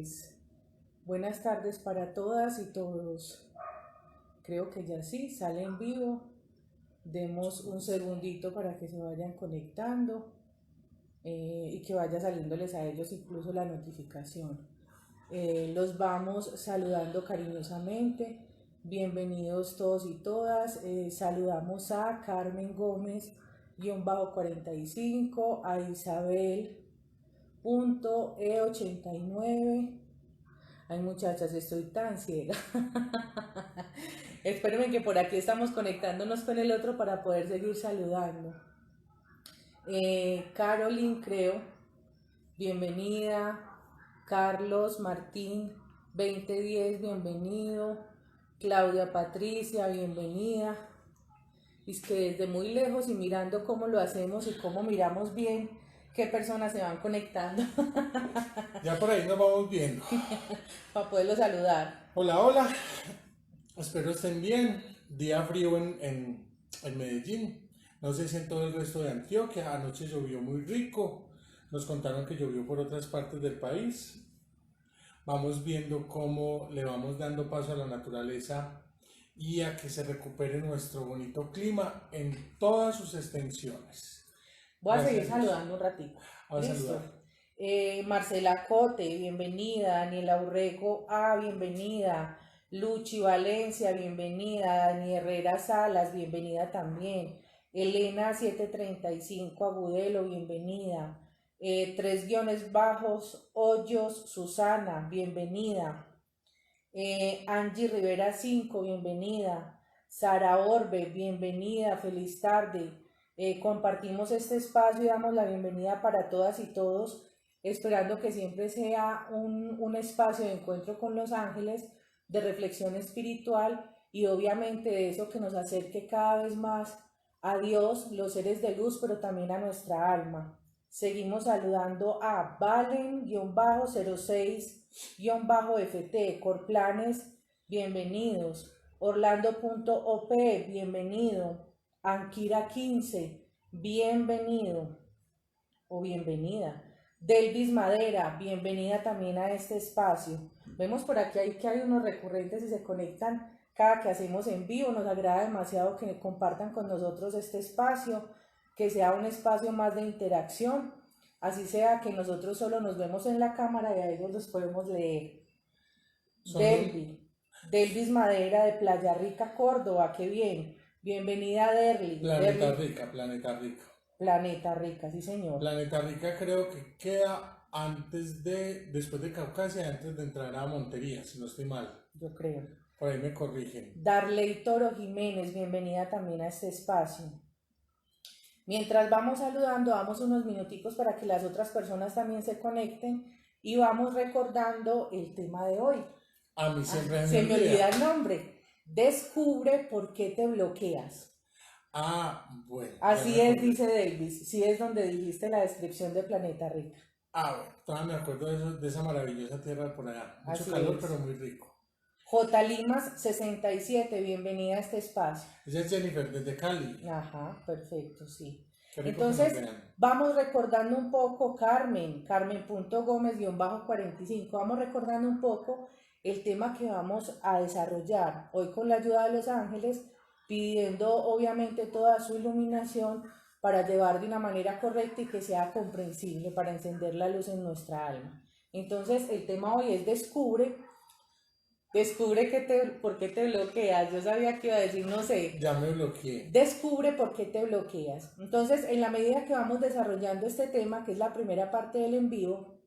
tardes. Buenas tardes para todas y todos. Creo que ya sí, sale en vivo. Demos un segundito para que se vayan conectando y que vaya saliéndoles a ellos incluso la notificación. Los vamos saludando cariñosamente. Bienvenidos todos y todas. Saludamos a Carmen Gómez, _45, a Isabel.e89. Ay, muchachas, estoy tan ciega. Espérenme que por aquí estamos conectándonos con el otro para poder seguir saludando. Caroline, creo, bienvenida. Carlos Martín 2010, bienvenido. Claudia Patricia, bienvenida. Y es que desde muy lejos y mirando cómo lo hacemos y cómo miramos bien qué personas se van conectando. Ya por ahí nos vamos viendo. Para poderlo saludar. Hola, hola. Espero estén bien. Día frío en Medellín. No sé si en todo el resto de Antioquia. Anoche llovió muy rico. Nos contaron que llovió por otras partes del país. Vamos viendo cómo le vamos dando paso a la naturaleza y a que se recupere nuestro bonito clima en todas sus extensiones. Voy a Gracias seguir a Dios. saludando un ratico. Vamos a Listo. saludar. Marcela Cote, bienvenida. Daniela Urrego, bienvenida. Luchi Valencia, bienvenida. Dani Herrera Salas, bienvenida también. Elena 735 Agudelo, bienvenida. 3_ Hoyos Susana, bienvenida. Angie Rivera 5, bienvenida. Sara Orbe, bienvenida, feliz tarde. Compartimos este espacio y damos la bienvenida para todas y todos, esperando que siempre sea un espacio de encuentro con los ángeles, de reflexión espiritual y obviamente de eso que nos acerque cada vez más a Dios, los seres de luz, pero también a nuestra alma. Seguimos saludando a Valen-06-FT, Corplanes, bienvenidos. Orlando.op, bienvenido. Ankira 15, bienvenido o bienvenida. Delvis Madera, bienvenida también a este espacio. Vemos por aquí que hay unos recurrentes y se conectan cada que hacemos en vivo. Nos agrada demasiado que compartan con nosotros este espacio, que sea un espacio más de interacción, así sea que nosotros solo nos vemos en la cámara y a ellos los podemos leer. Delvis Madera de Playa Rica, Córdoba, qué bien. Bienvenida, Derly. Planeta Rica, Planeta Rica. Planeta Rica, sí señor. Planeta Rica creo que queda después de Caucasia, antes de entrar a Montería, si no estoy mal. Yo creo. Por ahí me corrigen. Darley Toro Jiménez, bienvenida también a este espacio. Mientras vamos saludando, damos unos minuticos para que las otras personas también se conecten y vamos recordando el tema de hoy. A mí siempre se me olvida el nombre. Descubre por qué te bloqueas. Bueno. Así es, dice Davis. Sí es donde dijiste la descripción de Planeta Rica. Bueno, todavía me acuerdo de esa maravillosa tierra por allá. Mucho Así calor, es. pero muy rico. J. Limas 67, bienvenida a este espacio. Ella es Jennifer, desde Cali. Ajá, perfecto, sí. Entonces, vamos recordando un poco, Carmen.gómez-45, vamos recordando un poco el tema que vamos a desarrollar hoy con la ayuda de los ángeles, pidiendo obviamente toda su iluminación para llevar de una manera correcta y que sea comprensible para encender la luz en nuestra alma. Entonces, el tema hoy es Descubre por qué te bloqueas. Yo sabía que iba a decir, no sé. Ya me bloqueé. Descubre por qué te bloqueas. Entonces, en la medida que vamos desarrollando este tema, que es la primera parte del en vivo,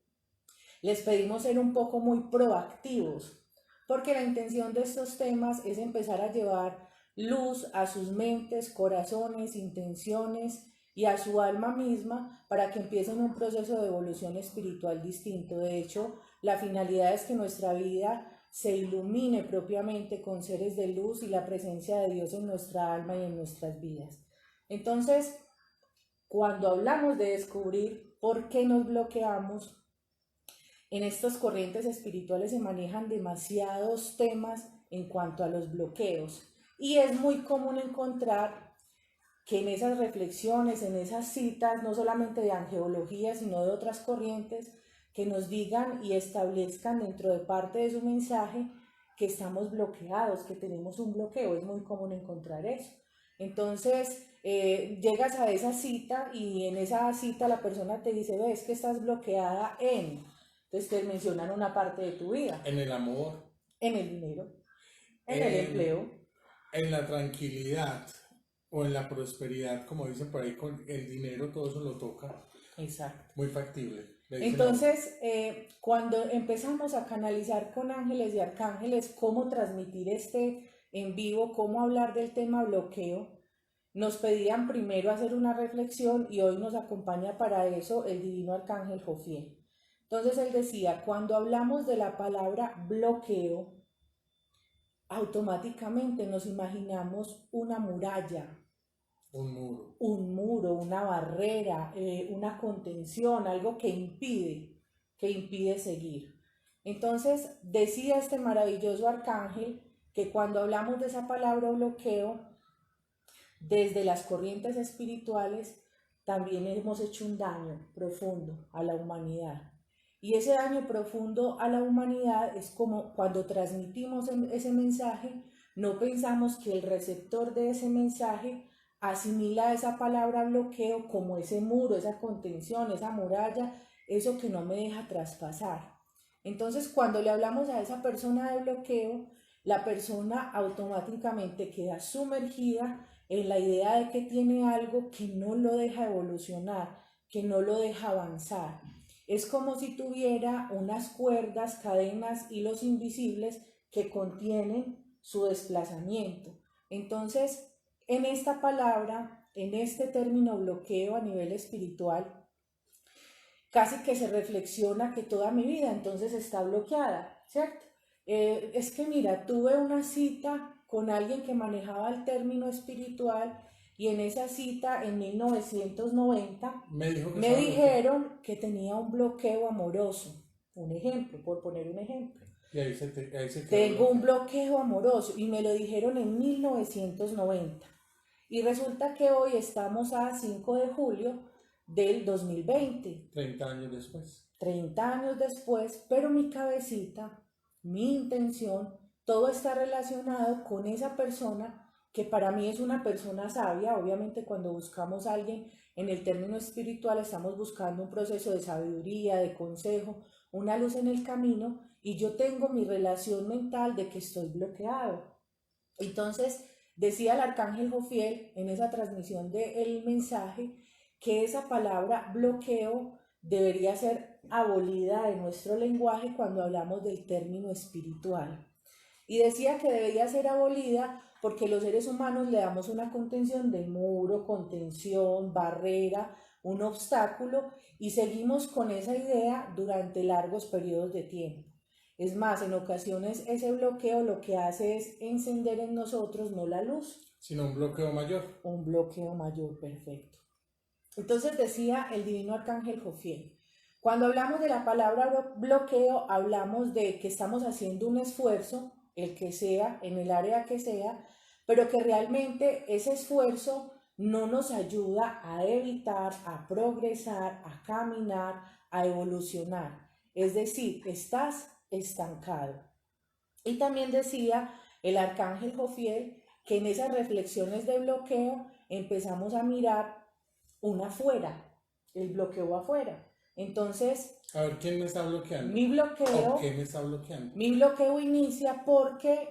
les pedimos ser un poco muy proactivos, porque la intención de estos temas es empezar a llevar luz a sus mentes, corazones, intenciones y a su alma misma para que empiecen un proceso de evolución espiritual distinto. De hecho, la finalidad es que nuestra vida se ilumine propiamente con seres de luz y la presencia de Dios en nuestra alma y en nuestras vidas. Entonces, cuando hablamos de descubrir por qué nos bloqueamos, en estas corrientes espirituales se manejan demasiados temas en cuanto a los bloqueos y es muy común encontrar que en esas reflexiones, en esas citas, no solamente de angeología, sino de otras corrientes, que nos digan y establezcan dentro de parte de su mensaje que estamos bloqueados, que tenemos un bloqueo. Es muy común encontrar eso. Entonces, llegas a esa cita y en esa cita la persona te dice, ves que estás bloqueada en... Entonces te mencionan una parte de tu vida. En el amor, En el dinero, en el empleo. En la tranquilidad o en la prosperidad, como dicen por ahí, con el dinero todo eso lo toca. Exacto. Muy factible. Entonces, cuando empezamos a canalizar con ángeles y arcángeles cómo transmitir este en vivo, cómo hablar del tema bloqueo, nos pedían primero hacer una reflexión y hoy nos acompaña para eso el divino arcángel Jofiel. Entonces él decía, cuando hablamos de la palabra bloqueo, automáticamente nos imaginamos una muralla, un muro, una barrera, una contención, algo que impide seguir. Entonces decía este maravilloso arcángel que cuando hablamos de esa palabra bloqueo, desde las corrientes espirituales también hemos hecho un daño profundo a la humanidad. Y ese daño profundo a la humanidad es como cuando transmitimos ese mensaje, no pensamos que el receptor de ese mensaje asimila esa palabra bloqueo como ese muro, esa contención, esa muralla, eso que no me deja traspasar. Entonces, cuando le hablamos a esa persona de bloqueo, la persona automáticamente queda sumergida en la idea de que tiene algo que no lo deja evolucionar, que no lo deja avanzar. Es como si tuviera unas cuerdas, cadenas, hilos invisibles que contienen su desplazamiento. Entonces, en esta palabra, en este término bloqueo a nivel espiritual, casi que se reflexiona que toda mi vida entonces está bloqueada, ¿cierto? Es que mira, tuve una cita con alguien que manejaba el término espiritual y en esa cita en 1990 me dijeron que tenía un bloqueo amoroso. Un ejemplo, por poner un ejemplo. Y ahí se Tengo un bloqueo amoroso y me lo dijeron en 1990. Y resulta que hoy estamos a 5 de julio del 2020. 30 años después. 30 años después, pero mi cabecita, mi intención, todo está relacionado con esa persona que para mí es una persona sabia. Obviamente cuando buscamos a alguien en el término espiritual estamos buscando un proceso de sabiduría, de consejo, una luz en el camino, y yo tengo mi relación mental de que estoy bloqueado. Entonces decía el arcángel Jofiel en esa transmisión del mensaje que esa palabra bloqueo debería ser abolida de nuestro lenguaje cuando hablamos del término espiritual. Y decía que debería ser abolida porque los seres humanos le damos una contención de muro, contención, barrera, un obstáculo, y seguimos con esa idea durante largos periodos de tiempo. Es más, en ocasiones ese bloqueo lo que hace es encender en nosotros no la luz, sino un bloqueo mayor. Un bloqueo mayor, perfecto. Entonces decía el divino arcángel Jofiel, cuando hablamos de la palabra bloqueo, hablamos de que estamos haciendo un esfuerzo, el que sea, en el área que sea, pero que realmente ese esfuerzo no nos ayuda a evitar, a progresar, a caminar, a evolucionar. Es decir, estás estancado. Y también decía el arcángel Jofiel que en esas reflexiones de bloqueo empezamos a mirar una afuera, el bloqueo afuera. Entonces, a ver, ¿quién me está bloqueando? Mi bloqueo, ¿O qué me está bloqueando? Mi bloqueo inicia porque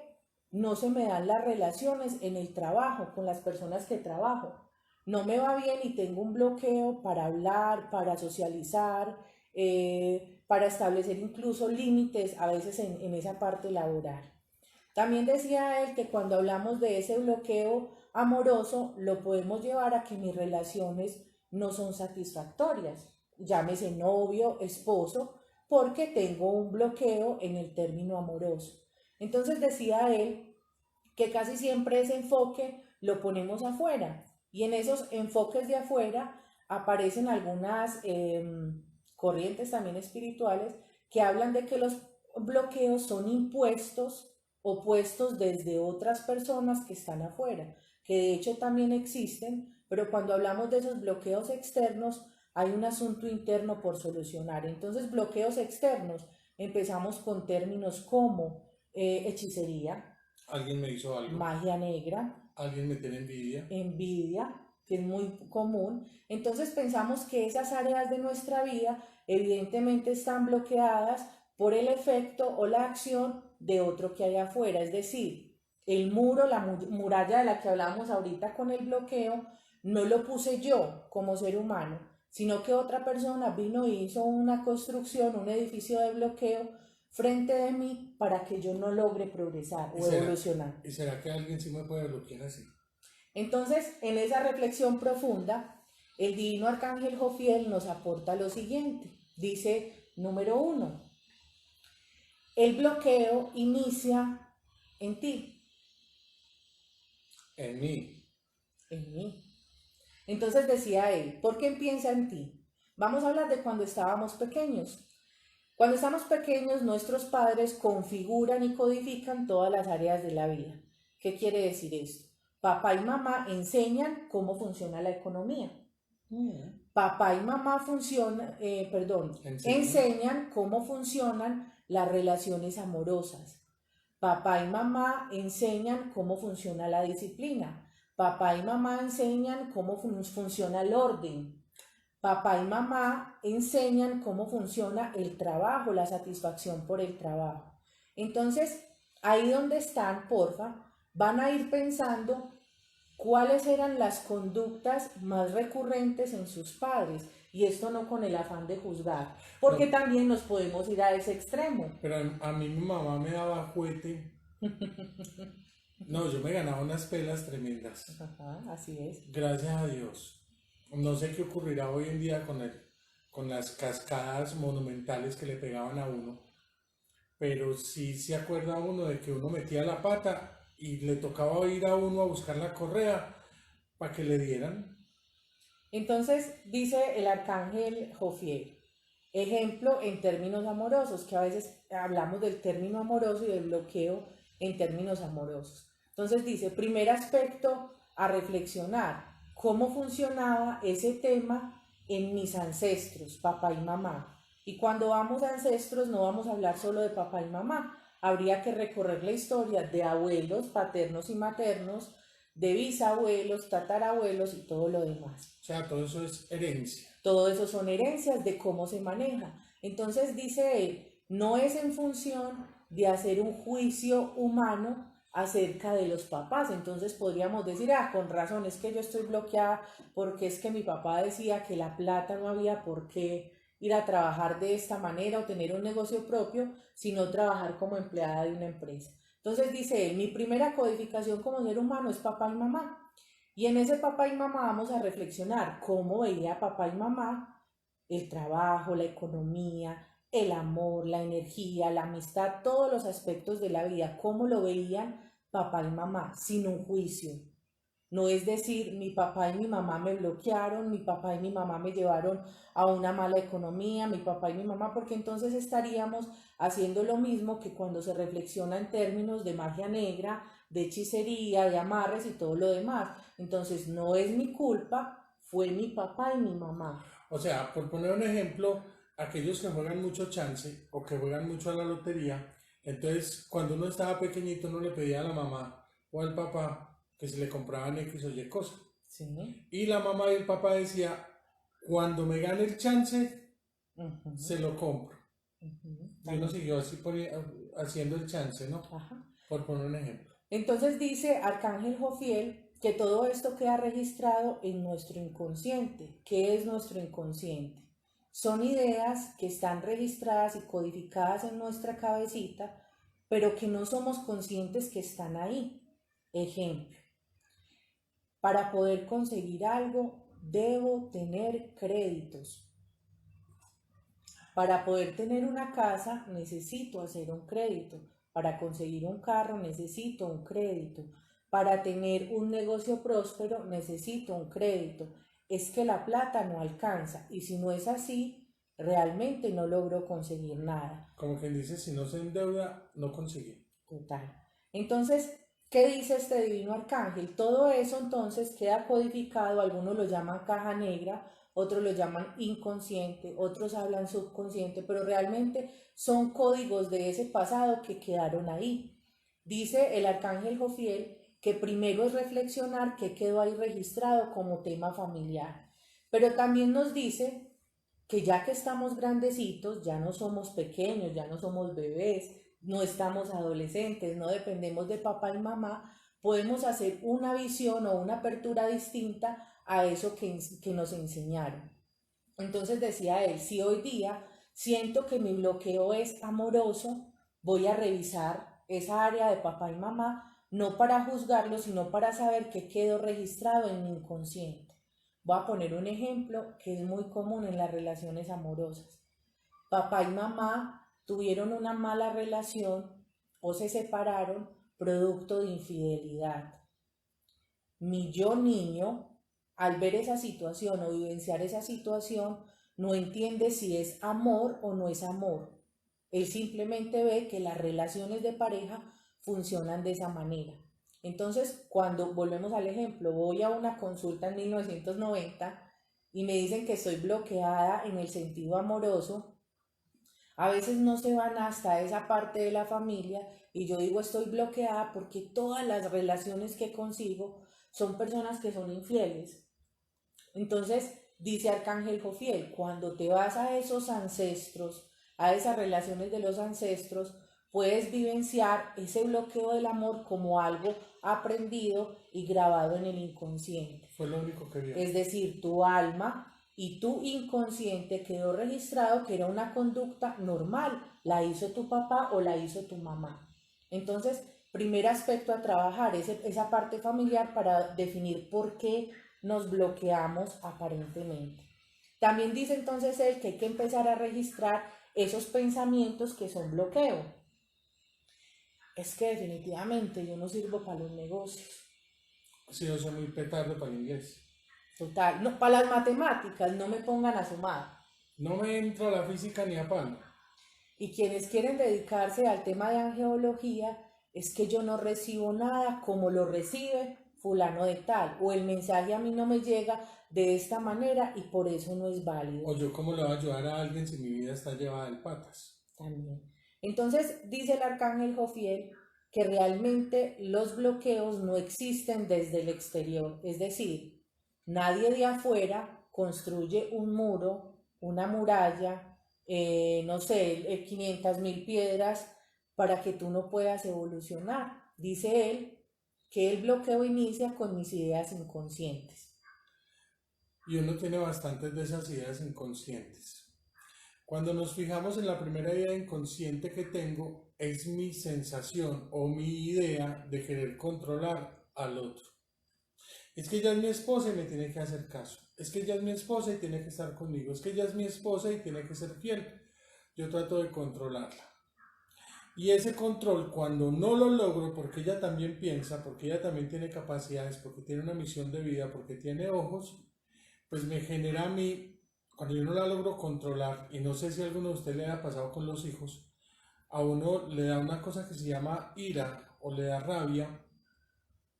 no se me dan las relaciones en el trabajo, con las personas que trabajo. No me va bien y tengo un bloqueo para hablar, para socializar, para establecer incluso límites a veces en esa parte laboral. También decía él que cuando hablamos de ese bloqueo amoroso, lo podemos llevar a que mis relaciones no son satisfactorias. Llámese novio, esposo, porque tengo un bloqueo en el término amoroso. Entonces decía él que casi siempre ese enfoque lo ponemos afuera, y en esos enfoques de afuera aparecen algunas corrientes también espirituales que hablan de que los bloqueos son impuestos o puestos desde otras personas que están afuera, que de hecho también existen, pero cuando hablamos de esos bloqueos externos, hay un asunto interno por solucionar. Entonces, bloqueos externos, empezamos con términos como hechicería, Alguien me hizo algo, magia negra, alguien me tiene envidia. envidia, que es muy común. Entonces pensamos que esas áreas de nuestra vida evidentemente están bloqueadas por el efecto o la acción de otro que hay afuera. Es decir, el muro, la muralla de la que hablamos ahorita con el bloqueo, no lo puse yo como ser humano, sino que otra persona vino y hizo una construcción, un edificio de bloqueo frente de mí para que yo no logre progresar ¿Y o evolucionar. será que alguien sí me puede bloquear así? Entonces, en esa reflexión profunda, el divino arcángel Jofiel nos aporta lo siguiente. Dice, número 1, el bloqueo inicia en ti, En mí. en mí. Entonces decía él, ¿por qué empieza en ti? Vamos a hablar de cuando estábamos pequeños. Cuando estamos pequeños, nuestros padres configuran y codifican todas las áreas de la vida. ¿Qué quiere decir esto? Papá y mamá enseñan cómo funciona la economía. Papá y mamá enseñan cómo funcionan las relaciones amorosas. Papá y mamá enseñan cómo funciona la disciplina. Papá y mamá enseñan cómo funciona el orden. Papá y mamá enseñan cómo funciona el trabajo, la satisfacción por el trabajo. Entonces, ahí donde están, porfa, van a ir pensando cuáles eran las conductas más recurrentes en sus padres. Y esto no con el afán de juzgar, porque No, también nos podemos ir a ese extremo. pero a mí mi mamá me daba juguete. No, yo me ganaba unas pelas tremendas. Ajá, así es. Gracias a Dios. No sé qué ocurrirá hoy en día con las cascadas monumentales que le pegaban a uno, pero sí se acuerda uno de que uno metía la pata y le tocaba ir a uno a buscar la correa para que le dieran. Entonces dice el arcángel Jofiel, ejemplo en términos amorosos, que a veces hablamos del término amoroso y del bloqueo en términos amorosos. Entonces dice, primer aspecto a reflexionar, cómo funcionaba ese tema en mis ancestros, papá y mamá. Y cuando vamos a ancestros no vamos a hablar solo de papá y mamá, habría que recorrer la historia de abuelos, paternos y maternos, de bisabuelos, tatarabuelos y todo lo demás. O sea, todo eso es herencia. Todo eso son herencias de cómo se maneja. Entonces dice él, no es en función de hacer un juicio humano acerca de los papás. Entonces podríamos decir, con razón, es que yo estoy bloqueada porque es que mi papá decía que la plata no había por qué ir a trabajar de esta manera o tener un negocio propio, sino trabajar como empleada de una empresa. Entonces dice él, mi primera codificación como ser humano es papá y mamá. Y en ese papá y mamá vamos a reflexionar cómo veía papá y mamá el trabajo, la economía, el amor, la energía, la amistad, todos los aspectos de la vida, cómo lo veían papá y mamá, sin un juicio. No es decir, mi papá y mi mamá me bloquearon, mi papá y mi mamá me llevaron a una mala economía, mi papá y mi mamá, porque entonces estaríamos haciendo lo mismo que cuando se reflexiona en términos de magia negra, de hechicería, de amarres y todo lo demás. Entonces no es mi culpa, fue mi papá y mi mamá. O sea, por poner un ejemplo, aquellos que juegan mucho chance o que juegan mucho a la lotería, entonces cuando uno estaba pequeñito uno le pedía a la mamá o al papá que se le compraban X o Y cosas. Sí. Y la mamá y el papá decía, cuando me gane el chance, se lo compro. Y uno siguió así haciendo el chance, ¿no? Ajá. Por poner un ejemplo. Entonces dice Arcángel Jofiel que todo esto queda registrado en nuestro inconsciente. ¿Qué es nuestro inconsciente? Son ideas que están registradas y codificadas en nuestra cabecita, pero que no somos conscientes que están ahí. Ejemplo, para poder conseguir algo, debo tener créditos. Para poder tener una casa, necesito hacer un crédito. Para conseguir un carro, necesito un crédito. Para tener un negocio próspero, necesito un crédito. Es que la plata no alcanza. Y si no es así, realmente no logro conseguir nada. Como quien dice, si no se endeuda, no consigue. Total. Entonces, ¿qué dice este divino arcángel? Todo eso entonces queda codificado, algunos lo llaman caja negra, otros lo llaman inconsciente, otros hablan subconsciente, pero realmente son códigos de ese pasado que quedaron ahí. Dice el arcángel Jofiel que primero es reflexionar qué quedó ahí registrado como tema familiar, pero también nos dice que ya que estamos grandecitos, ya no somos pequeños, ya no somos bebés, no estamos adolescentes, no dependemos de papá y mamá, podemos hacer una visión o una apertura distinta a eso que nos enseñaron. Entonces decía él, si hoy día siento que mi bloqueo es amoroso, voy a revisar esa área de papá y mamá, no para juzgarlo, sino para saber qué quedó registrado en mi inconsciente. Voy a poner un ejemplo que es muy común en las relaciones amorosas. Papá y mamá tuvieron una mala relación o se separaron producto de infidelidad. Mi yo niño, al ver esa situación o vivenciar esa situación, no entiende si es amor o no es amor. Él simplemente ve que las relaciones de pareja funcionan de esa manera. Entonces, cuando volvemos al ejemplo, voy a una consulta en 1990 y me dicen que estoy bloqueada en el sentido amoroso, a veces no se van hasta esa parte de la familia y yo digo estoy bloqueada porque todas las relaciones que consigo son personas que son infieles. Entonces, dice Arcángel Jofiel, cuando te vas a esos ancestros, a esas relaciones de los ancestros, puedes vivenciar ese bloqueo del amor como algo aprendido y grabado en el inconsciente. Fue lo único que vio. Es decir, tu alma y tu inconsciente quedó registrado que era una conducta normal, la hizo tu papá o la hizo tu mamá. Entonces, primer aspecto a trabajar es esa parte familiar para definir por qué nos bloqueamos aparentemente. También dice entonces él que hay que empezar a registrar esos pensamientos que son bloqueo. Es que definitivamente yo no sirvo para los negocios. Sí, yo soy muy petardo para el inglés. Total, no, para las matemáticas no me pongan a sumar. No me entra la física ni a palo. Y quienes quieren dedicarse al tema de angeología, es que yo no recibo nada como lo recibe fulano de tal, o el mensaje a mí no me llega de esta manera y por eso no es válido. O yo cómo le voy a ayudar a alguien si mi vida está llevada de patas. También. Entonces dice el arcángel Jofiel que realmente los bloqueos no existen desde el exterior, es decir, nadie de afuera construye un muro, una muralla, no sé, 500.000 piedras para que tú no puedas evolucionar. Dice él que el bloqueo inicia con mis ideas inconscientes. Y uno tiene bastantes de esas ideas inconscientes. Cuando nos fijamos en la primera idea inconsciente que tengo, es mi sensación o mi idea de querer controlar al otro. Es que ella es mi esposa y me tiene que hacer caso. Es que ella es mi esposa y tiene que estar conmigo. Es que ella es mi esposa y tiene que ser fiel. Yo trato de controlarla. Y ese control, cuando no lo logro, porque ella también piensa, porque ella también tiene capacidades, porque tiene una misión de vida, porque tiene ojos, pues me genera a mí, cuando yo no la logro controlar, y no sé si a alguno de ustedes le ha pasado con los hijos, a uno le da una cosa que se llama ira o le da rabia,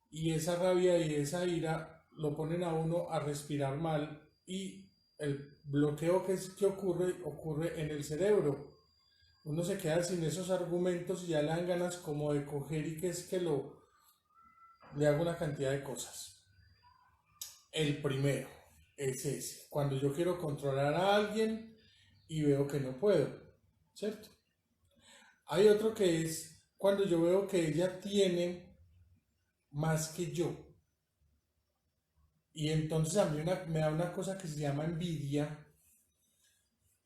y esa rabia y esa ira lo ponen a uno a respirar mal y el bloqueo que ocurre en el cerebro. Uno se queda sin esos argumentos y ya le dan ganas como de coger y que es que le hago una cantidad de cosas. El primero es ese, cuando yo quiero controlar a alguien y veo que no puedo, ¿cierto? Hay otro que es cuando yo veo que ella tiene más que yo. Y entonces a mí me da una cosa que se llama envidia.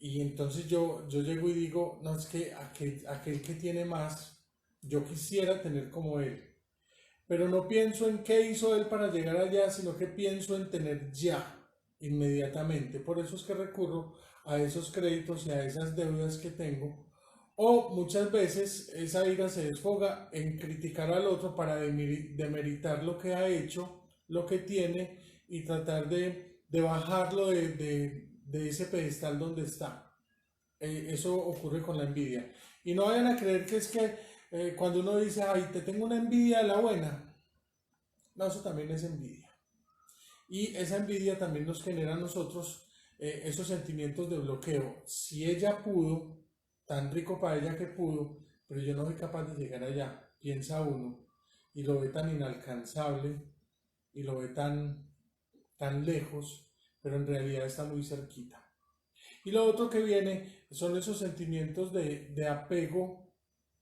Y entonces yo llego y digo, no, es que aquel que tiene más, yo quisiera tener como él. Pero no pienso en qué hizo él para llegar allá, sino que pienso en tener ya, inmediatamente. Por eso es que recurro a esos créditos y a esas deudas que tengo. O muchas veces esa ira se desfoga en criticar al otro para demeritar lo que ha hecho, lo que tiene y tratar de bajarlo de ese pedestal donde está. Eso ocurre con la envidia. Y no vayan a creer que es que cuando uno dice, ay, te tengo una envidia de la buena. No, eso también es envidia. Y esa envidia también nos genera a nosotros esos sentimientos de bloqueo. Si ella pudo, tan rico para ella que pudo, pero yo no soy capaz de llegar allá, piensa uno, y lo ve tan inalcanzable, y lo ve tan lejos, pero en realidad está muy cerquita. Y lo otro que viene son esos sentimientos de apego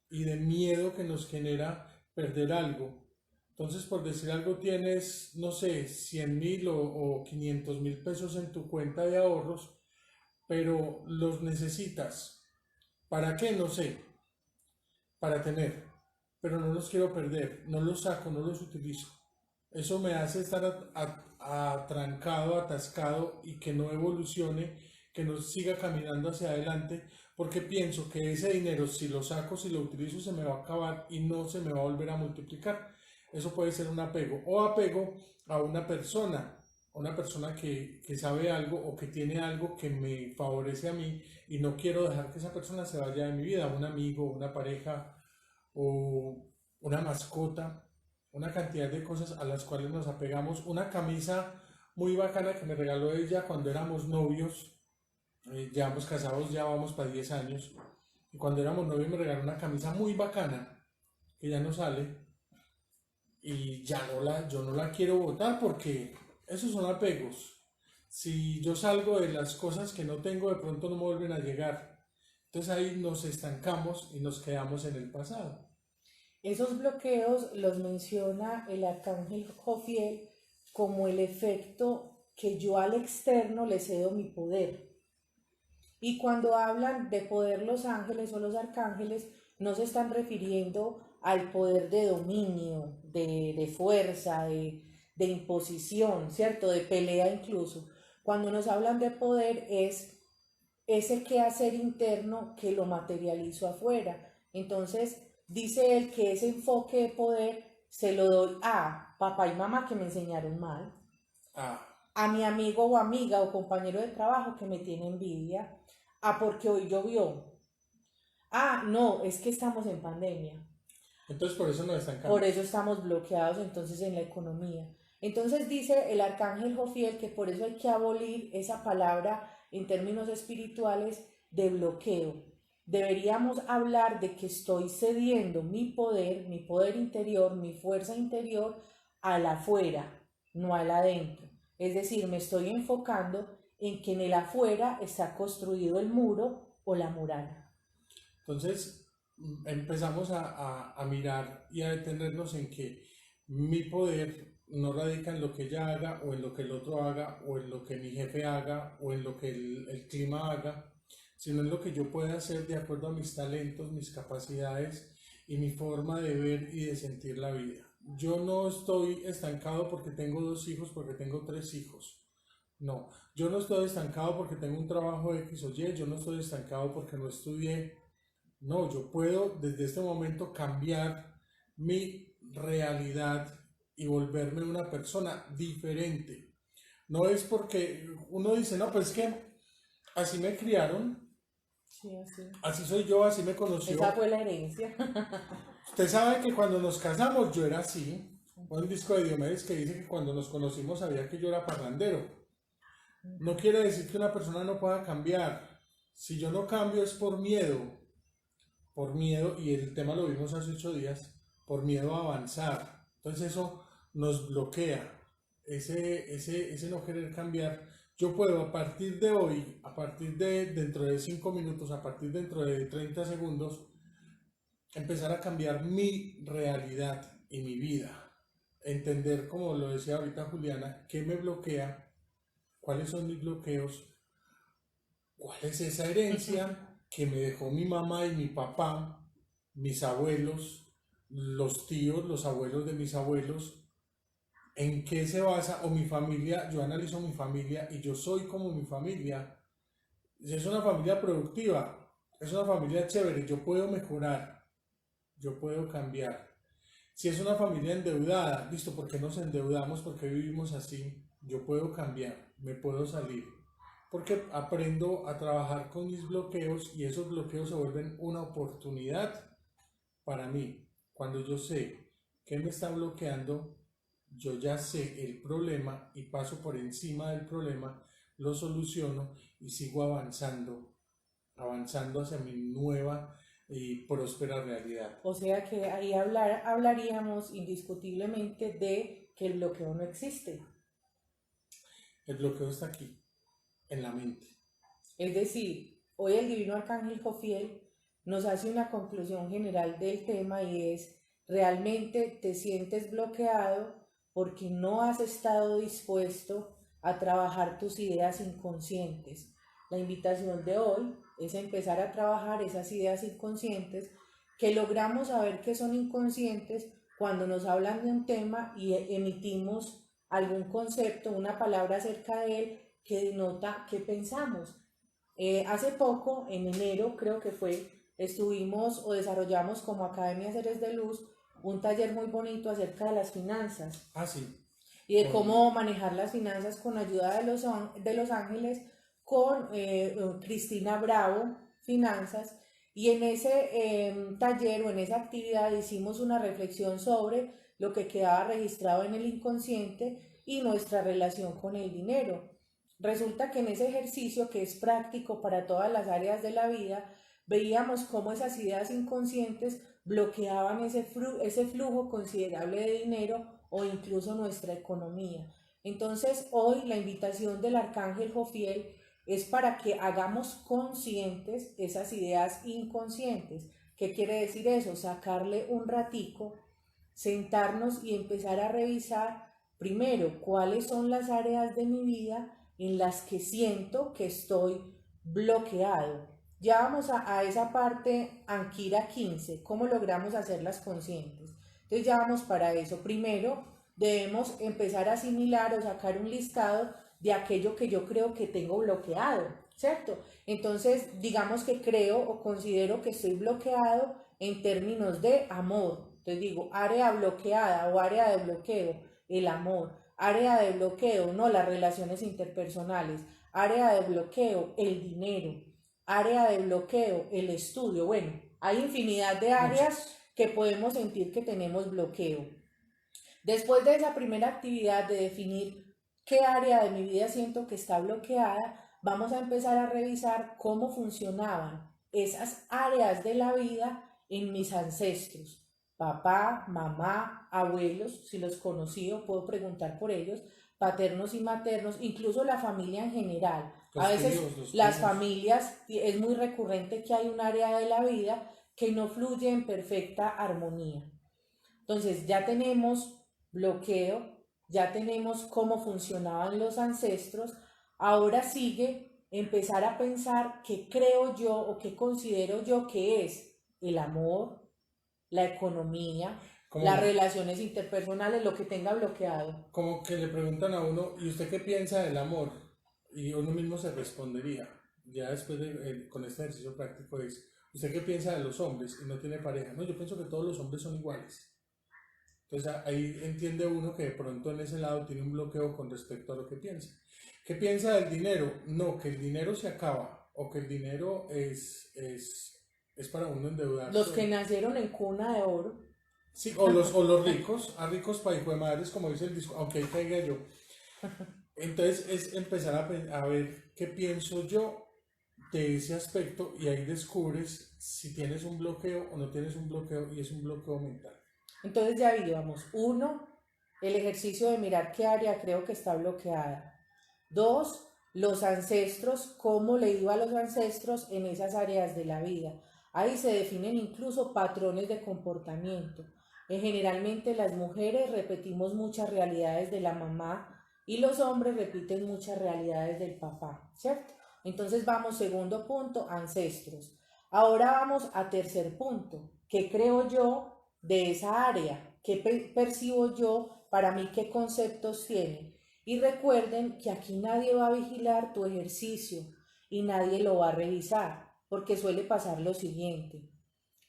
y de miedo que nos genera perder algo. Entonces, por decir algo, tienes, no sé, 100.000 o 500.000 pesos en tu cuenta de ahorros, pero los necesitas. ¿Para qué? No sé, para tener, pero no los quiero perder, no los saco, no los utilizo. Eso me hace estar atrancado, atascado y que no evolucione, que no siga caminando hacia adelante, porque pienso que ese dinero, si lo saco, si lo utilizo, se me va a acabar y no se me va a volver a multiplicar. Eso puede ser un apego o apego a una persona que sabe algo o que tiene algo que me favorece a mí y no quiero dejar que esa persona se vaya de mi vida, un amigo, una pareja o una mascota, una cantidad de cosas a las cuales nos apegamos. Una camisa muy bacana que me regaló ella cuando éramos novios, llevamos casados, ya vamos para 10 años, y cuando éramos novios me regaló una camisa muy bacana que ya no sale y yo no la quiero botar porque esos son apegos. Si yo salgo de las cosas que no tengo, de pronto no me vuelven a llegar. Entonces ahí nos estancamos y nos quedamos en el pasado. Esos bloqueos los menciona el arcángel Jofiel como el efecto que yo al externo le cedo mi poder. Y cuando hablan de poder los ángeles o los arcángeles, no se están refiriendo al poder de dominio, de fuerza, de imposición, ¿cierto? De pelea incluso. Cuando nos hablan de poder es ese quehacer interno que lo materializo afuera. Entonces, dice él que ese enfoque de poder se lo doy a papá y mamá que me enseñaron mal, Ah, a mi amigo o amiga o compañero de trabajo que me tiene envidia, a porque hoy llovió. Ah, no, es que estamos en pandemia. entonces por eso nos Por estancamos. eso estamos bloqueados entonces en la economía. Entonces dice el arcángel Jofiel que por eso hay que abolir esa palabra en términos espirituales de bloqueo. Deberíamos hablar de que estoy cediendo mi poder interior, mi fuerza interior al afuera, no al adentro. Es decir, me estoy enfocando en que en el afuera está construido el muro o la muralla. Entonces empezamos a mirar y a detenernos en que mi poder no radica en lo que ella haga o en lo que el otro haga o en lo que mi jefe haga o en lo que el clima haga, sino en lo que yo pueda hacer de acuerdo a mis talentos, mis capacidades y mi forma de ver y de sentir la vida. Yo no estoy estancado porque tengo 2 hijos, porque tengo 3 hijos. No, yo no estoy estancado porque tengo un trabajo X o Y, yo no estoy estancado porque no estudié. No, yo puedo desde este momento cambiar mi realidad y volverme una persona diferente. No es porque uno dice, no, pues es que así me criaron, Sí, así. así soy yo, así me Esa conoció. fue la herencia. Usted sabe que cuando nos casamos yo era así. Hay un disco de Diomedes que dice que cuando nos conocimos sabía que yo era parrandero. No quiere decir que una persona no pueda cambiar. Si yo no cambio es por miedo, y el tema lo vimos hace 8 días, por miedo a avanzar. Entonces eso nos bloquea, ese no querer cambiar. Yo puedo a partir de hoy, a partir de dentro de 5 minutos, a partir dentro de 30 segundos, empezar a cambiar mi realidad y mi vida. Entender, como lo decía ahorita Juliana, qué me bloquea, cuáles son mis bloqueos, cuál es esa herencia que me dejó mi mamá y mi papá, mis abuelos, los tíos, los abuelos de mis abuelos, en qué se basa, o mi familia. Yo analizo mi familia y yo soy como mi familia. Es una familia productiva, es una familia chévere, yo puedo mejorar, yo puedo cambiar. Si es una familia endeudada, listo, ¿por qué nos endeudamos? ¿Por qué vivimos así? Yo puedo cambiar, me puedo salir. Porque aprendo a trabajar con mis bloqueos y esos bloqueos se vuelven una oportunidad para mí. Cuando yo sé qué me está bloqueando, yo ya sé el problema y paso por encima del problema lo soluciono y sigo avanzando hacia mi nueva y próspera realidad. O sea que ahí hablaríamos indiscutiblemente de que el bloqueo no existe. El bloqueo está aquí, en la mente. Es decir, hoy el divino arcángel Jofiel nos hace una conclusión general del tema y es, realmente te sientes bloqueado porque no has estado dispuesto a trabajar tus ideas inconscientes. La invitación de hoy es empezar a trabajar esas ideas inconscientes que logramos saber que son inconscientes cuando nos hablan de un tema y emitimos algún concepto, una palabra acerca de él que denota qué pensamos. Hace poco, en enero creo que fue, estuvimos o desarrollamos como Academia Seres de Luz un taller muy bonito acerca de las finanzas Ah, sí. y de cómo manejar las finanzas con ayuda de los ángeles con Cristina Bravo, Finanzas. Y en ese taller o en esa actividad hicimos una reflexión sobre lo que quedaba registrado en el inconsciente y nuestra relación con el dinero. Resulta que en ese ejercicio, que es práctico para todas las áreas de la vida, veíamos cómo esas ideas inconscientes bloqueaban ese flujo considerable de dinero o incluso nuestra economía. Entonces, hoy la invitación del arcángel Jofiel es para que hagamos conscientes esas ideas inconscientes. ¿Qué quiere decir eso? Sacarle un ratico, sentarnos y empezar a revisar primero cuáles son las áreas de mi vida en las que siento que estoy bloqueado. Ya vamos a esa parte Anquira 15, cómo logramos hacerlas conscientes. Entonces ya vamos para eso. Primero debemos empezar a asimilar o sacar un listado de aquello que yo creo que tengo bloqueado, ¿cierto? Entonces digamos que creo o considero que estoy bloqueado en términos de amor. Entonces digo, área bloqueada o área de bloqueo, el amor. Área de bloqueo, no las relaciones interpersonales. Área de bloqueo, el dinero. Área de bloqueo, el estudio. Bueno, hay infinidad de áreas que podemos sentir que tenemos bloqueo. Después de esa primera actividad de definir qué área de mi vida siento que está bloqueada, vamos a empezar a revisar cómo funcionaban esas áreas de la vida en mis ancestros. Papá, mamá, abuelos, si los conocí o puedo preguntar por ellos, paternos y maternos, incluso la familia en general. A veces las familias, es muy recurrente que hay un área de la vida que no fluye en perfecta armonía. Entonces ya tenemos bloqueo, ya tenemos cómo funcionaban los ancestros, ahora sigue empezar a pensar qué creo yo o qué considero yo que es el amor, la economía, las relaciones interpersonales, lo que tenga bloqueado. Como que le preguntan a uno, ¿y usted qué piensa del amor? Y uno mismo se respondería, ya después con este ejercicio práctico es, ¿usted qué piensa de los hombres y no tiene pareja? No, yo pienso que todos los hombres son iguales. Entonces ahí entiende uno que de pronto en ese lado tiene un bloqueo con respecto a lo que piensa. ¿Qué piensa del dinero? No, que el dinero se acaba o que el dinero es para uno endeudarse. Los que nacieron en cuna de oro. Sí, o los ricos, a ricos para hijo de madres, como dice el disco, aunque ahí caiga yo. Entonces es empezar a ver qué pienso yo de ese aspecto y ahí descubres si tienes un bloqueo o no tienes un bloqueo y es un bloqueo mental. Entonces ya vimos, 1, el ejercicio de mirar qué área creo que está bloqueada. 2, los ancestros, cómo le iba a los ancestros en esas áreas de la vida. Ahí se definen incluso patrones de comportamiento. Generalmente las mujeres repetimos muchas realidades de la mamá y los hombres repiten muchas realidades del papá, ¿cierto? Entonces vamos, segundo punto, ancestros. Ahora vamos a tercer punto, ¿qué creo yo de esa área? ¿Qué percibo yo? Para mí, ¿qué conceptos tiene? Y recuerden que aquí nadie va a vigilar tu ejercicio y nadie lo va a revisar, porque suele pasar lo siguiente.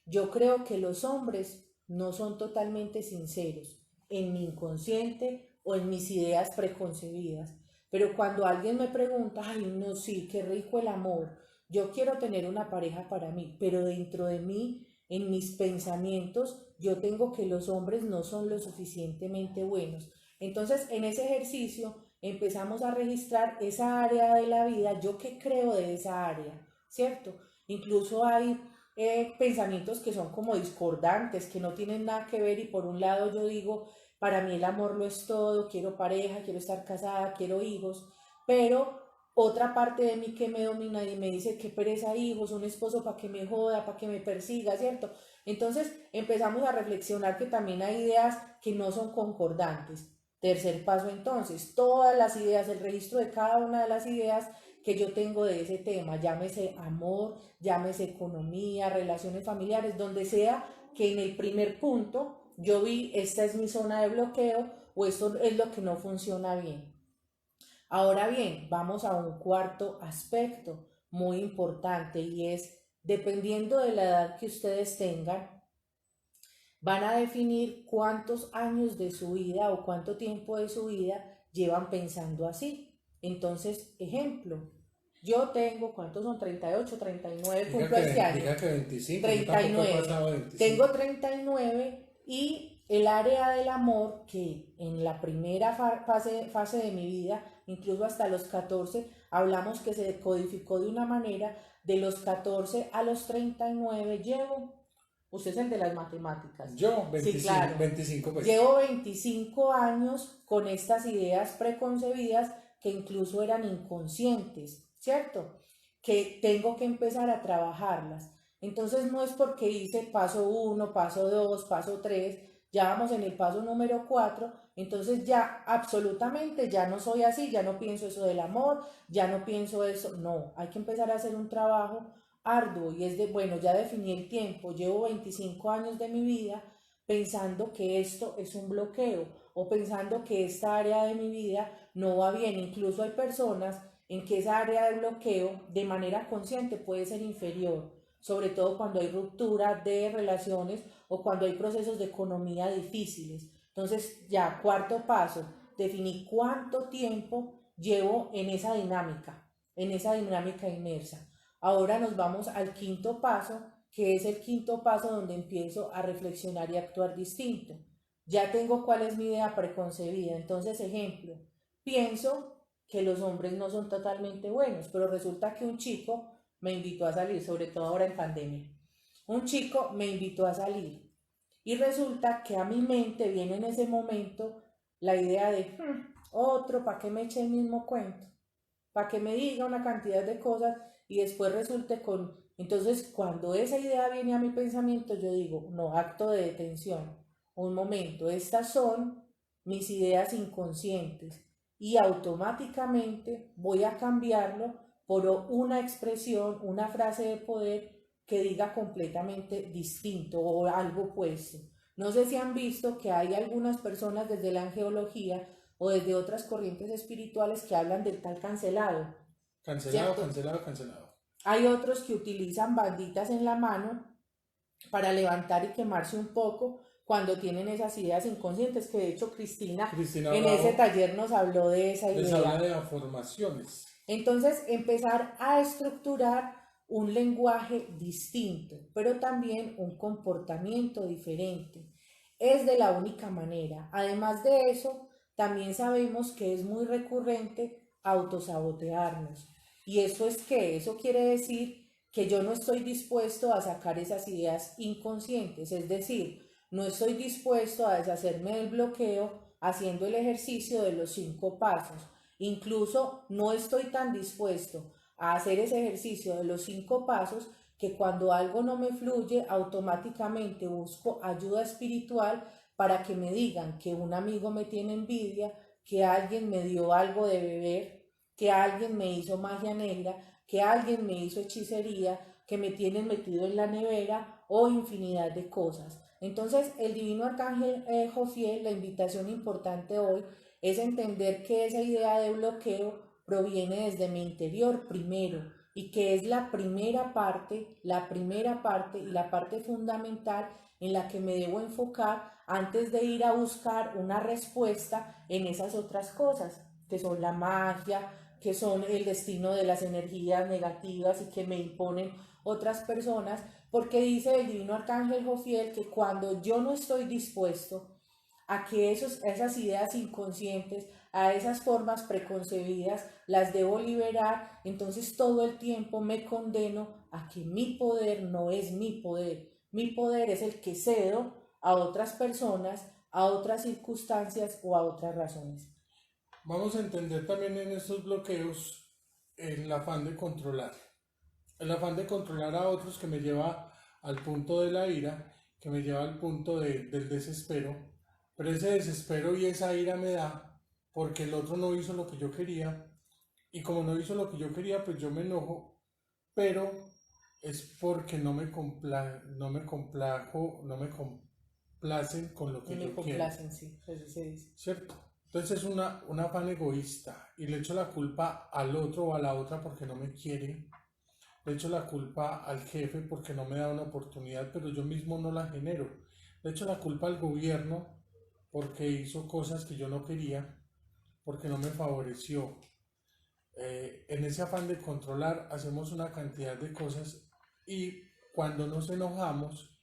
Yo creo que los hombres no son totalmente sinceros en mi inconsciente o en mis ideas preconcebidas, pero cuando alguien me pregunta, ay, no, sí, qué rico el amor, yo quiero tener una pareja para mí, pero dentro de mí, en mis pensamientos, yo tengo que los hombres no son lo suficientemente buenos. Entonces, en ese ejercicio empezamos a registrar esa área de la vida, yo qué creo de esa área, ¿cierto? Incluso hay pensamientos que son como discordantes, que no tienen nada que ver y por un lado yo digo, para mí el amor lo es todo, quiero pareja, quiero estar casada, quiero hijos, pero otra parte de mí que me domina y me dice que pereza hijos, un esposo para que me joda, para que me persiga, ¿cierto? Entonces empezamos a reflexionar que también hay ideas que no son concordantes. Tercer paso entonces, todas las ideas, el registro de cada una de las ideas que yo tengo de ese tema, llámese amor, llámese economía, relaciones familiares, donde sea que en el primer punto yo vi esta es mi zona de bloqueo o esto es lo que no funciona bien. Ahora bien, vamos a un cuarto aspecto muy importante y es, dependiendo de la edad que ustedes tengan, van a definir cuántos años de su vida o cuánto tiempo de su vida llevan pensando así. Entonces, ejemplo, yo tengo, ¿cuántos son? 38, 39, cumplo este año. Diga que 25, yo tampoco he 39. pasado de 25. Tengo 39 y el área del amor que en la primera fase de mi vida, incluso hasta los 14, hablamos que se codificó de una manera, de los 14 a los 39 llevo. Usted es el de las matemáticas. Yo, Sí, 25, claro. 25 pues. Llevo 25 años con estas ideas preconcebidas que incluso eran inconscientes, ¿cierto? Que tengo que empezar a trabajarlas. Entonces no es porque hice paso 1, paso 2, paso 3, ya vamos en el paso número 4, entonces ya absolutamente ya no soy así, ya no pienso eso del amor, ya no pienso eso, no, hay que empezar a hacer un trabajo arduo y es de, bueno, ya definí el tiempo, llevo 25 años de mi vida pensando que esto es un bloqueo o pensando que esta área de mi vida no va bien. Incluso hay personas en que esa área de bloqueo de manera consciente puede ser inferior, sobre todo cuando hay ruptura de relaciones o cuando hay procesos de economía difíciles. Entonces, ya, cuarto paso, definí cuánto tiempo llevo en esa dinámica inmersa. Ahora nos vamos al quinto paso, que es el quinto paso donde empiezo a reflexionar y actuar distinto. Ya tengo cuál es mi idea preconcebida. Entonces, ejemplo, pienso que los hombres no son totalmente buenos, pero resulta que un chico me invitó a salir, sobre todo ahora en pandemia. Un chico me invitó a salir y resulta que a mi mente viene en ese momento la idea de otro, ¿para qué me eche el mismo cuento? ¿Para que me diga una cantidad de cosas y después resulte con... Entonces, cuando esa idea viene a mi pensamiento, yo digo, no, acto de detención, un momento, estas son mis ideas inconscientes y automáticamente voy a cambiarlo por una expresión, una frase de poder que diga completamente distinto o algo opuesto. No sé si han visto que hay algunas personas desde la angeología o desde otras corrientes espirituales que hablan del tal cancelado, Cancelado, ¿cierto? cancelado, cancelado. Hay otros que utilizan banditas en la mano para levantar y quemarse un poco cuando tienen esas ideas inconscientes, que de hecho Cristina Cristina en ese Bravo taller nos habló de esa les habla idea. de afirmaciones. Entonces, empezar a estructurar un lenguaje distinto, pero también un comportamiento diferente. Es de la única manera. Además de eso, también sabemos que es muy recurrente autosabotearnos. ¿Y eso es qué? Eso quiere decir que yo no estoy dispuesto a sacar esas ideas inconscientes, es decir, no estoy dispuesto a deshacerme del bloqueo haciendo el ejercicio de los 5 pasos. Incluso no estoy tan dispuesto a hacer ese ejercicio de los 5 pasos que cuando algo no me fluye, automáticamente busco ayuda espiritual para que me digan que un amigo me tiene envidia, que alguien me dio algo de beber, que alguien me hizo magia negra, que alguien me hizo hechicería, que me tienen metido en la nevera o infinidad de cosas. Entonces, el divino arcángel Jofiel, la invitación importante hoy es entender que esa idea de bloqueo proviene desde mi interior primero y que es la primera parte y la parte fundamental en la que me debo enfocar antes de ir a buscar una respuesta en esas otras cosas, que son la magia, que son el destino de las energías negativas y que me imponen otras personas, porque dice el divino arcángel Jofiel que cuando yo no estoy dispuesto a que esas ideas inconscientes, a esas formas preconcebidas, las debo liberar, entonces todo el tiempo me condeno a que mi poder no es mi poder. Mi poder es el que cedo a otras personas, a otras circunstancias o a otras razones. Vamos a entender también en estos bloqueos el afán de controlar. El afán de controlar a otros que me lleva al punto de la ira, que me lleva al punto del desespero, pero ese desespero y esa ira me da porque el otro no hizo lo que yo quería, y como no hizo lo que yo quería, pues yo me enojo, pero es porque no me complacen con lo No que me yo quiero, complacen, sí, así se dice. ¿cierto? Entonces es un afán egoísta y le echo la culpa al otro o a la otra porque no me quiere, le echo la culpa al jefe porque no me da una oportunidad, pero yo mismo no la genero. Le echo la culpa al gobierno porque hizo cosas que yo no quería, porque no me favoreció. En ese afán de controlar hacemos una cantidad de cosas y cuando nos enojamos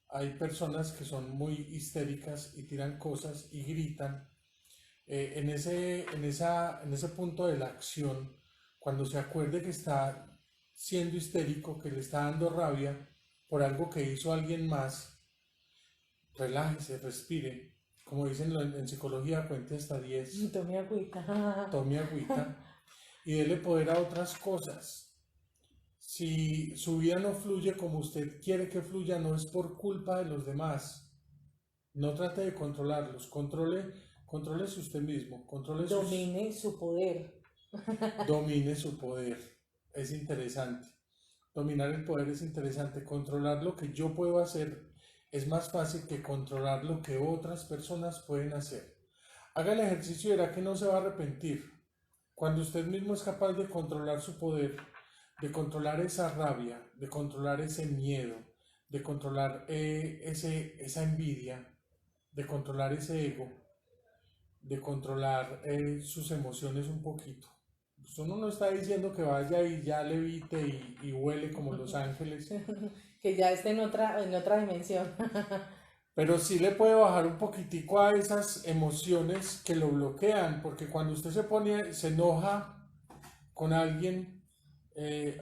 hay personas que son muy histéricas y tiran cosas y gritan. En ese punto de la acción, cuando se acuerde que está siendo histérico, que le está dando rabia por algo que hizo alguien más, relájese, respire. Como dicen en psicología, cuente hasta 10, Tome agüita. tome agüita y dele poder a otras cosas. Si su vida no fluye como usted quiere que fluya, no es por culpa de los demás. No trate de controlarlos, contrólese usted mismo, Domine su poder. domine su poder. Es interesante. Dominar el poder es interesante. Controlar lo que yo puedo hacer es más fácil que controlar lo que otras personas pueden hacer. Haga el ejercicio y verá que no se va a arrepentir. Cuando usted mismo es capaz de controlar su poder, de controlar esa rabia, de controlar ese miedo, de controlar esa envidia, de controlar ese ego, de controlar sus emociones un poquito. Pues uno no está diciendo que vaya y ya levite y huele como los ángeles, Que ya esté en otra dimensión. pero sí le puede bajar un poquitico a esas emociones que lo bloquean, porque cuando usted se enoja con alguien,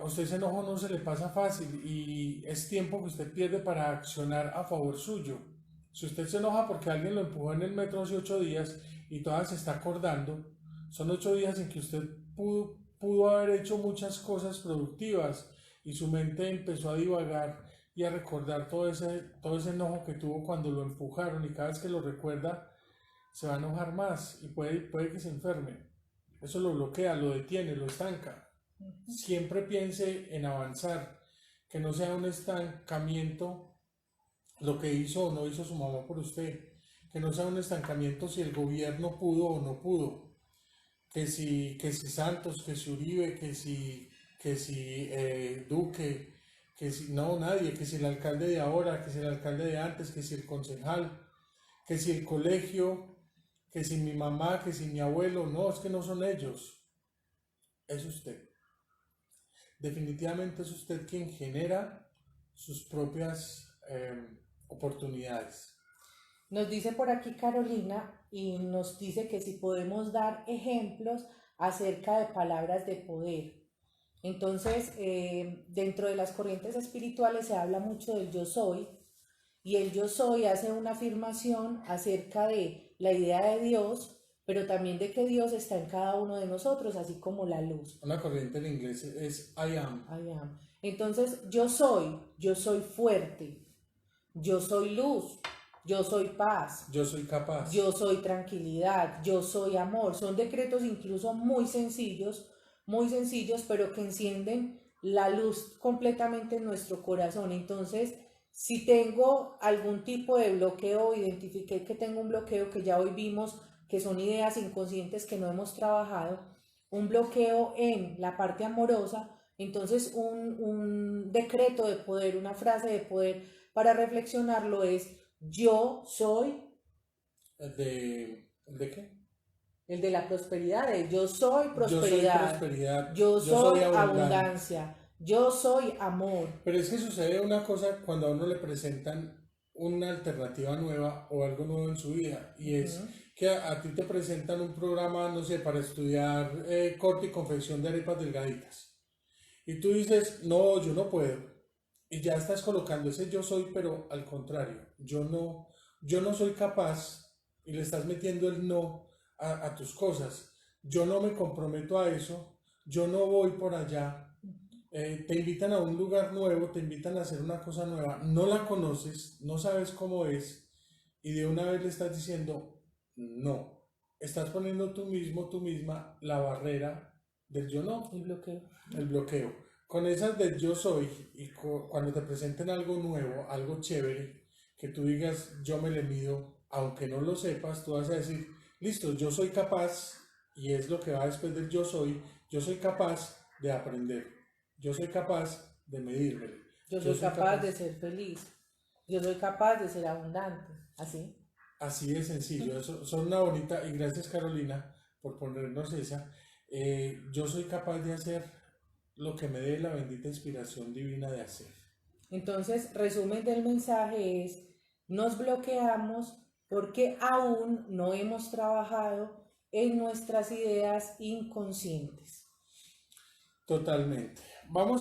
a usted ese enojo no se le pasa fácil y es tiempo que usted pierde para accionar a favor suyo. Si usted se enoja porque alguien lo empujó en el metro hace 8 días y todavía se está acordando, son 8 días en que usted pudo haber hecho muchas cosas productivas y su mente empezó a divagar y a recordar todo ese enojo que tuvo cuando lo empujaron y cada vez que lo recuerda se va a enojar más y puede que se enferme. Eso lo bloquea, lo detiene, lo estanca. Siempre piense en avanzar, que no sea un estancamiento lo que hizo o no hizo su mamá por usted, que no sea un estancamiento si el gobierno pudo o no pudo, que si Santos, que si Uribe, que si Duque, que si no nadie, que si el alcalde de ahora, que si el alcalde de antes, que si el concejal, que si el colegio, que si mi mamá, que si mi abuelo, no, es que no son ellos, es usted. Definitivamente es usted quien genera sus propias oportunidades. Nos dice por aquí Carolina y nos dice que si podemos dar ejemplos acerca de palabras de poder. Entonces, dentro de las corrientes espirituales se habla mucho del yo soy y el yo soy hace una afirmación acerca de la idea de Dios, pero también de que Dios está en cada uno de nosotros, así como la luz. Una corriente en inglés es I am. I am. Entonces, yo soy fuerte, yo soy luz, yo soy paz, Yo soy capaz. yo soy tranquilidad, yo soy amor. Son decretos incluso muy sencillos, pero que encienden la luz completamente en nuestro corazón. Entonces, si tengo algún tipo de bloqueo, identifiqué que tengo un bloqueo que ya hoy vimos que son ideas inconscientes que no hemos trabajado, un bloqueo en la parte amorosa, entonces un decreto de poder, una frase de poder para reflexionarlo es yo soy, ¿De qué? el de la prosperidad, yo soy Yo soy prosperidad, prosperidad, yo yo soy soy abundancia. abundancia, yo soy amor. Pero es que sucede una cosa cuando a uno le presentan una alternativa nueva o algo nuevo en su vida. Y es Ujú. que a ti te presentan un programa, no sé, para estudiar corte y confección de arepas delgaditas. Y tú dices, no, yo no puedo. Y ya estás colocando ese yo soy, pero al contrario, yo no soy capaz y le estás metiendo el no a tus cosas. Yo no me comprometo a eso, yo no voy por allá. Te invitan a un lugar nuevo, te invitan a hacer una cosa nueva, no la conoces, no sabes cómo es y de una vez le estás diciendo no. Estás poniendo tú mismo, tú misma, la barrera del yo no, El bloqueo. el bloqueo. Con esas del yo soy y cuando te presenten algo nuevo, algo chévere, que tú digas yo me le mido, aunque no lo sepas, tú vas a decir, listo, yo soy capaz, y es lo que va después del yo soy capaz de aprender, yo soy capaz de medirme, Yo yo soy soy capaz capaz. de ser feliz. Yo soy capaz de ser abundante. Así. Así de sencillo, eso, son una bonita, y gracias Carolina por ponernos esa. Yo soy capaz de hacer lo que me dé la bendita inspiración divina de hacer. Entonces, resumen del mensaje es, nos bloqueamos porque aún no hemos trabajado en nuestras ideas inconscientes. Totalmente. Vamos